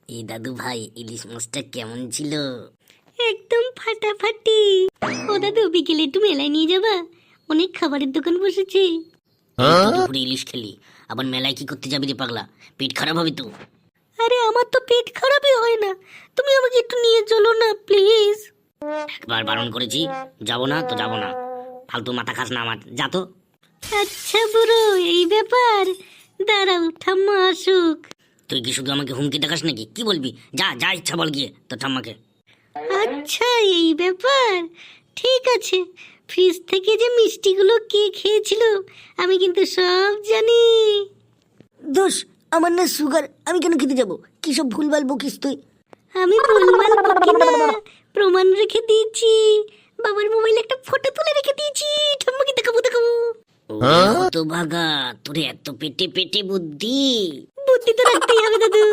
এই দাদু ভাই, ইলিশ মাছটা কেমন ছিল? একদম ফাটাফাটি। ও দাদু, বিকেলে একটু মেলায় নিয়ে যাবা? অনেক খাবারের দোকান বসেছে। এই তো দুপুরে ইলিশ খেলি, আবার মেলায় কি করতে যাবি রে পাগলা? পেট খারাপ হবে তো। আরে আমার তো পেট খারাপই হয় না, তুমি আমাকে একটু নিয়ে চলো না প্লিজ। একবার বারণ করেছি, যাবো না তো যাবো না। ফালতু মাথা খাস না আমার, যা তো। আচ্ছা বুড়ো, এই ব্যাপার। দাঁড়াও, ঠাম্মা আসুক। তুই কি শুধু আমাকে হুমকি দেখাস নাকি? কি বলবি? যা যা ইচ্ছা বল গিয়ে তোর ঠাম্মাকে। আচ্ছা, এই ব্যাপার। ঠিক আছে, ফ্রিজ থেকে যে মিষ্টিগুলো কে খেয়েছিল আমি কিন্তু সব জানি। দোষ আমার না সুগার, আমি কেন খেতে যাবো? কি সব ভুলভাল বকিস তুই? আমি ভুলভাল বকি না, প্রমাণ রেখে দিয়েছি। বাবার মোবাইলে একটা ফটো তুলে রেখে দিয়েছি, ঠাম্মাকে দেখাবো দেখাবো। ও তো ভাগা, তোর এত পেটে পেটে বুদ্ধি। বুদ্ধি তো রাখতেই হবে দাদু।